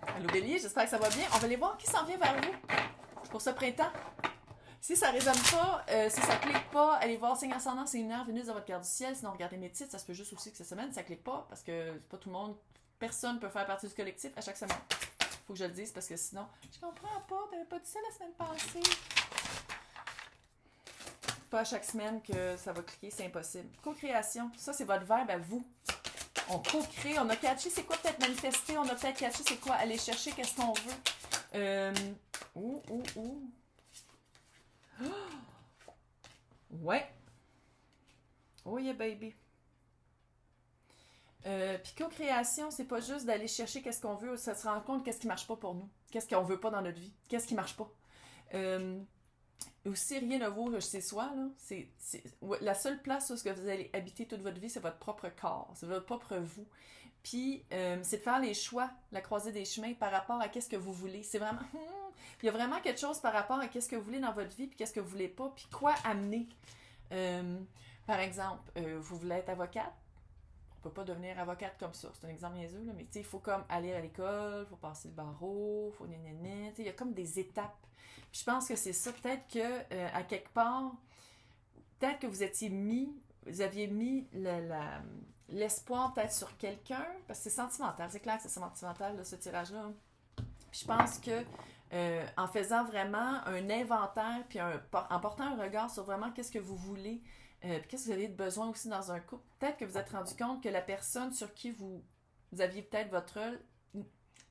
Allô Bélier, j'espère que ça va bien. On va aller voir qui s'en vient vers vous pour ce printemps. Si ça résonne pas, si ça clique pas, allez voir signe ascendant, c'est une heure, Vénus dans votre carte du ciel. Sinon, regardez mes titres, ça se peut juste aussi que cette semaine, ça clique pas parce que c'est pas tout le monde, personne peut faire partie du collectif à chaque semaine. Faut que je le dise parce que sinon, je comprends pas, t'avais pas dit ça la semaine passée. Pas à chaque semaine que ça va cliquer, c'est impossible. Co-création, ça c'est votre verbe à vous. On co-crée, on a catché c'est quoi peut-être manifester, on a peut-être catché c'est quoi aller chercher, qu'est-ce qu'on veut. Ouh. Ouais. Oh yeah, baby. Puis co-création, c'est pas juste d'aller chercher qu'est-ce qu'on veut, ça se rend compte qu'est-ce qui marche pas pour nous, qu'est-ce qu'on veut pas dans notre vie, qu'est-ce qui marche pas. Aussi, rien ne vaut chez soi, là. La seule place où ce que vous allez habiter toute votre vie, c'est votre propre corps, c'est votre propre vous. Puis, c'est de faire les choix, la croisée des chemins par rapport à qu'est-ce que vous voulez. C'est vraiment... il y a vraiment quelque chose par rapport à qu'est-ce que vous voulez dans votre vie, puis qu'est-ce que vous voulez pas, puis quoi amener. Par exemple, vous voulez être avocate, on peut pas devenir avocate comme ça. C'est un exemple niaiseux, là, mais il faut comme aller à l'école, il faut passer le barreau, il faut nénéné, il y a comme des étapes. Puis je pense que c'est ça. Peut-être que, à quelque part, peut-être que vous aviez mis l'espoir peut-être sur quelqu'un, parce que c'est sentimental, c'est clair que c'est sentimental, là, ce tirage-là. Puis je pense que en faisant vraiment un inventaire, puis en portant un regard sur vraiment qu'est-ce que vous voulez, puis qu'est-ce que vous avez de besoin aussi dans un couple, peut-être que vous êtes rendu compte que la personne sur qui vous aviez peut-être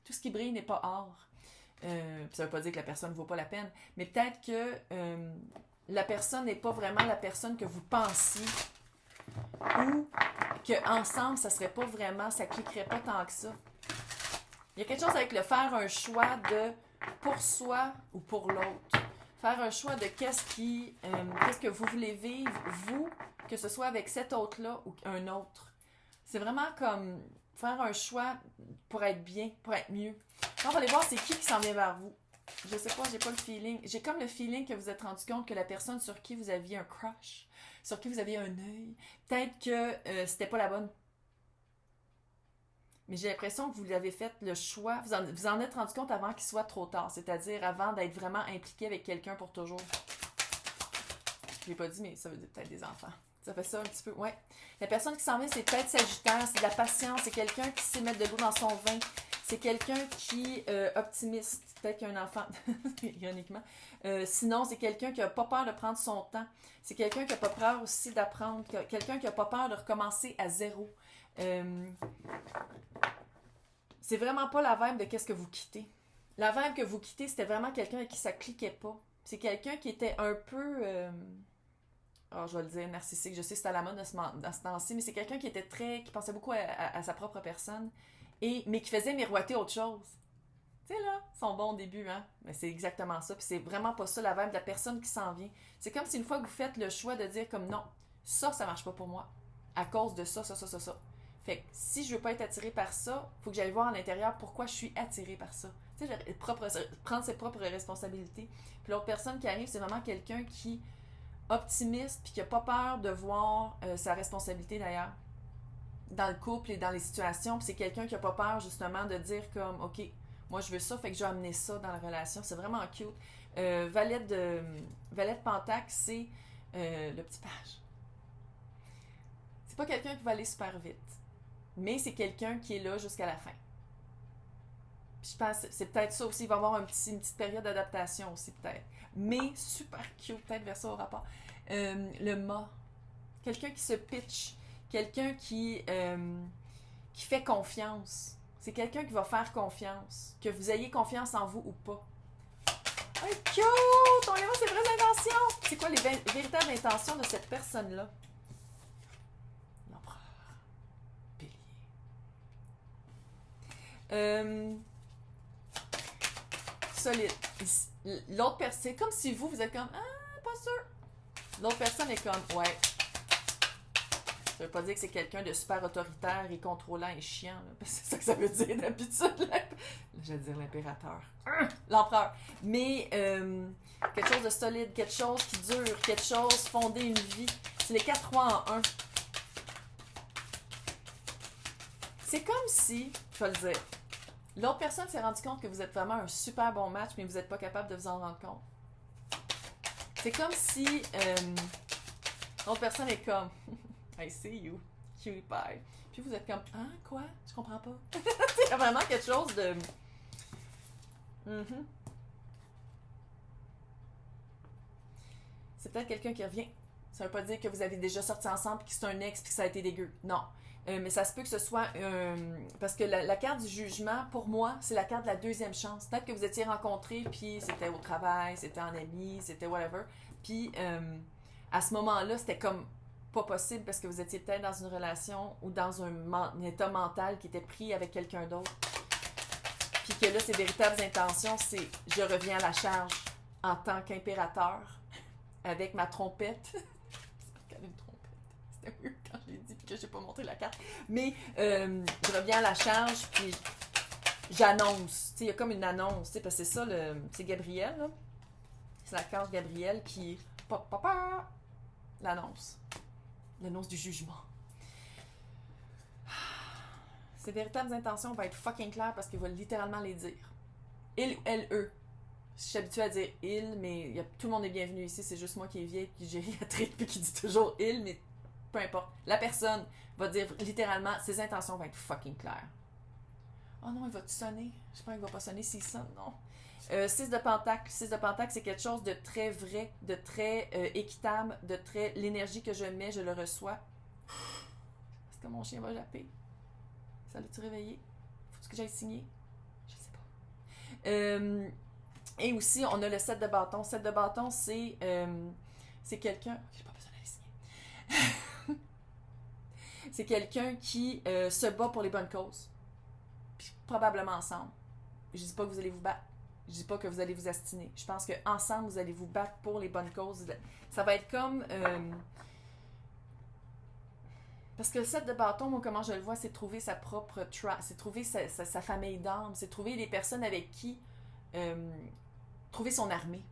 tout ce qui brille n'est pas or. Ça veut pas dire que la personne ne vaut pas la peine, mais peut-être que la personne n'est pas vraiment la personne que vous pensiez, ou qu'ensemble, ça serait pas vraiment, ça cliquerait pas tant que ça. Il y a quelque chose avec le faire un choix de pour soi ou pour l'autre. Faire un choix de qu'est-ce que vous voulez vivre, vous, que ce soit avec cet autre-là ou un autre. C'est vraiment comme faire un choix pour être bien, pour être mieux. Là, on va aller voir c'est qui s'en vient vers vous. Je sais pas, j'ai pas le feeling. J'ai comme le feeling que vous vous êtes rendu compte que la personne sur qui vous aviez un crush, sur qui vous aviez un œil, peut-être que c'était pas la bonne. Mais j'ai l'impression que vous avez fait le choix, vous en êtes rendu compte avant qu'il soit trop tard, c'est-à-dire avant d'être vraiment impliqué avec quelqu'un pour toujours. Je l'ai pas dit, mais ça veut dire peut-être des enfants. Ça fait ça un petit peu, ouais. La personne qui s'en vient, c'est peut-être Sagittaire, c'est de la patience, c'est quelqu'un qui sait mettre de l'eau dans son vin, c'est quelqu'un qui est optimiste, peut-être qu'il y a un enfant, ironiquement. Sinon, c'est quelqu'un qui n'a pas peur de prendre son temps. C'est quelqu'un qui n'a pas peur aussi d'apprendre, quelqu'un qui n'a pas peur de recommencer à zéro. C'est vraiment pas la vibe de qu'est-ce que vous quittez. La vibe que vous quittez, c'était vraiment quelqu'un avec qui ça cliquait pas. C'est quelqu'un qui était un peu... je vais le dire, narcissique. Je sais que c'est à la mode dans ce temps-ci, mais c'est quelqu'un qui était qui pensait beaucoup à sa propre personne, mais qui faisait miroiter autre chose. Tu sais là, son bon début, hein? Mais c'est exactement ça. Puis c'est vraiment pas ça la vibe de la personne qui s'en vient. C'est comme si une fois que vous faites le choix de dire comme non, ça marche pas pour moi. À cause de ça. Fait que si je veux pas être attirée par ça, faut que j'aille voir à l'intérieur pourquoi je suis attirée par ça. Tu sais, prendre ses propres responsabilités. Puis l'autre personne qui arrive, c'est vraiment quelqu'un qui optimiste puis qui a pas peur de voir sa responsabilité d'ailleurs dans le couple et dans les situations. Puis c'est quelqu'un qui a pas peur justement de dire comme ok, moi je veux ça, fait que je vais amener ça dans la relation. C'est vraiment cute. Valet de Pentacle, c'est le petit page. C'est pas quelqu'un qui va aller super vite, mais c'est quelqu'un qui est là jusqu'à la fin. Puis je pense que c'est peut-être ça aussi, il va y avoir une petite période d'adaptation aussi peut-être. Mais super cute, peut-être vers ça au rapport. Le mât. Quelqu'un qui se pitch. Quelqu'un qui fait confiance. C'est quelqu'un qui va faire confiance. Que vous ayez confiance en vous ou pas. Oh, cute! On y va, c'est vraies intentions! C'est quoi les véritables intentions de cette personne-là? L'empereur. Bélier. Solide. L'autre personne, c'est comme si vous êtes comme pas sûr. L'autre personne est comme ouais. Ça veut pas dire que c'est quelqu'un de super autoritaire et contrôlant et chiant, là, parce que c'est ça que ça veut dire d'habitude. Je vais dire l'impérateur. L'empereur. Mais quelque chose de solide, quelque chose qui dure, quelque chose fonder une vie. C'est les 4-3 en 1. C'est comme si, je vais le dire, L'autre personne s'est rendu compte que vous êtes vraiment un super bon match, mais vous n'êtes pas capable de vous en rendre compte. C'est comme si l'autre personne est comme I see you, cutie pie. Puis vous êtes comme hein, quoi? Je comprends pas. C'est vraiment quelque chose de. Mm-hmm. C'est peut-être quelqu'un qui revient. Ça veut pas dire que vous avez déjà sorti ensemble, que c'est un ex, puis que ça a été dégueu. Non. Mais ça se peut que ce soit... parce que la carte du jugement, pour moi, c'est la carte de la deuxième chance. Peut-être que vous étiez rencontrés, puis c'était au travail, c'était en ami, c'était whatever. Puis à ce moment-là, c'était comme pas possible parce que vous étiez peut-être dans une relation ou dans un état mental qui était pris avec quelqu'un d'autre. Puis que là, ses véritables intentions, c'est je reviens à la charge en tant qu'impérateur avec ma trompette. Une trompette. C'était weird quand je l'ai dit puis que j'ai pas montré la carte. Mais je reviens à la charge puis j'annonce. Tu sais, il y a comme une annonce. Tu sais, parce que c'est ça, c'est Gabriel, là. C'est la carte Gabriel qui... l'annonce. L'annonce du jugement. Ses véritables intentions vont être fucking claires parce qu'il va littéralement les dire. Il, elle, eux. Je suis habituée à dire il, mais tout le monde est bienvenu ici. C'est juste moi qui est vieille, qui est gériatrique, puis qui dit toujours il, mais peu importe. La personne va dire littéralement, ses intentions vont être fucking claires. Oh non, il va-tu sonner? J'espère qu'il va pas sonner s'il sonne, non. 6 de Pentacle. 6 de Pentacle, c'est quelque chose de très vrai, de très équitable, de très... L'énergie que je mets, je le reçois. Est-ce que mon chien va japper? Ça l'a-tu réveillé? Faut-tu que j'aille signer? Je sais pas. Et aussi, on a le 7 de bâton. 7 de bâton, c'est quelqu'un... J'ai pas besoin d'aller signer. C'est quelqu'un qui se bat pour les bonnes causes. Puis probablement ensemble. Je dis pas que vous allez vous battre. Je dis pas que vous allez vous astiner. Je pense qu'ensemble, vous allez vous battre pour les bonnes causes. Ça va être comme... Parce que le 7 de bâton, moi, comment je le vois, c'est trouver sa propre c'est trouver sa famille d'âme, c'est trouver les personnes avec qui... trouver son armée.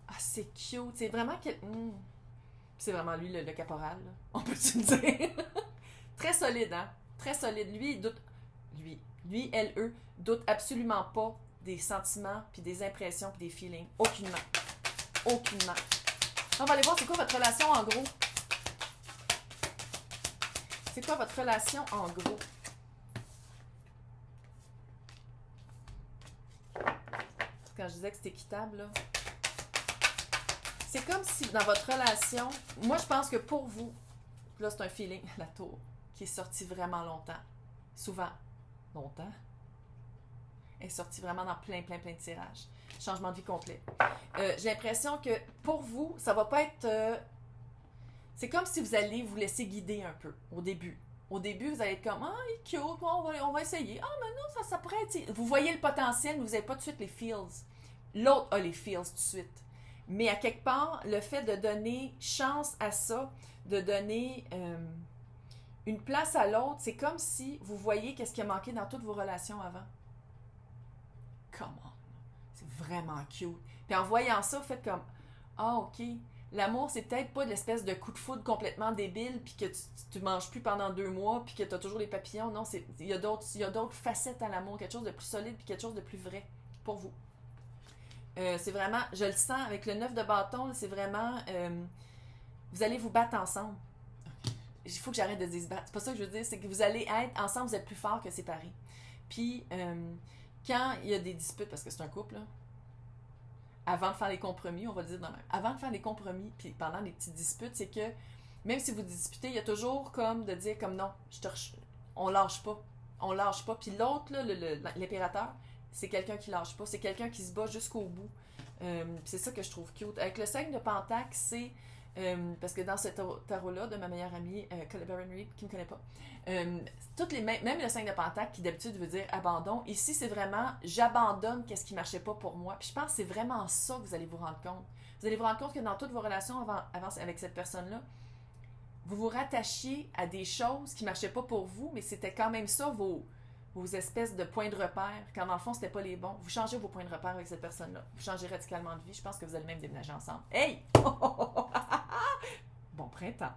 Ah, c'est cute. C'est vraiment... C'est vraiment lui, le caporal, là. On peut-tu le dire? Très solide, hein? Très solide. Lui, il doute... Lui, elle, eux, doute absolument pas des sentiments, puis des impressions, puis des feelings. Aucunement. Aucunement. On va aller voir c'est quoi votre relation en gros. C'est quoi votre relation en gros? Quand je disais que c'était équitable, là. C'est comme si dans votre relation, moi je pense que pour vous, là c'est un feeling, la tour, qui est sorti vraiment longtemps. Souvent. Longtemps. Elle est sortie vraiment dans plein de tirages. Changement de vie complet. J'ai l'impression que pour vous, ça va pas être... c'est comme si vous allez vous laisser guider un peu au début. Au début, vous allez être comme « Ah, il est cute, on va essayer. Ah, mais non, ça pourrait être... » Vous voyez le potentiel, mais vous n'avez pas tout de suite les feels. L'autre a les feels tout de suite. Mais à quelque part, le fait de donner chance à ça, de donner une place à l'autre, c'est comme si vous voyez qu'est-ce qui a manqué dans toutes vos relations avant. Come on. C'est vraiment cute. Puis en voyant ça, vous faites comme « Ah, ok. L'amour, c'est peut-être pas de l'espèce de coup de foudre complètement débile, puis que tu manges plus pendant 2 mois, puis que tu as toujours les papillons. Non, il y a d'autres facettes à l'amour, quelque chose de plus solide, puis quelque chose de plus vrai pour vous. C'est vraiment, je le sens avec le 9 de bâton, c'est vraiment, vous allez vous battre ensemble. Il faut que j'arrête de dire se battre. C'est pas ça que je veux dire, c'est que vous allez être ensemble, vous êtes plus forts que séparés. Puis, quand il y a des disputes, parce que c'est un couple, là, avant de faire les compromis, on va le dire de même. Avant de faire les compromis, puis pendant les petites disputes, c'est que même si vous disputez, il y a toujours comme de dire comme non, on lâche pas. On lâche pas. Puis l'autre, là, l'impérateur, c'est quelqu'un qui lâche pas. C'est quelqu'un qui se bat jusqu'au bout. C'est ça que je trouve cute. Avec le 5 de Pentacle, c'est... parce que dans ce tarot-là, de ma meilleure amie, Baron Reed, qui ne me connaît pas, même le 5 de Pentacle, qui d'habitude veut dire abandon, ici c'est vraiment j'abandonne qu'est-ce qui ne marchait pas pour moi. Puis je pense que c'est vraiment ça que vous allez vous rendre compte. Vous allez vous rendre compte que dans toutes vos relations avant avec cette personne-là, vous vous rattachiez à des choses qui ne marchaient pas pour vous, mais c'était quand même ça vos espèces de points de repère, quand dans le fond, c'était pas les bons. Vous changez vos points de repère avec cette personne-là. Vous changez radicalement de vie. Je pense que vous allez même déménager ensemble. Hey! Bon printemps!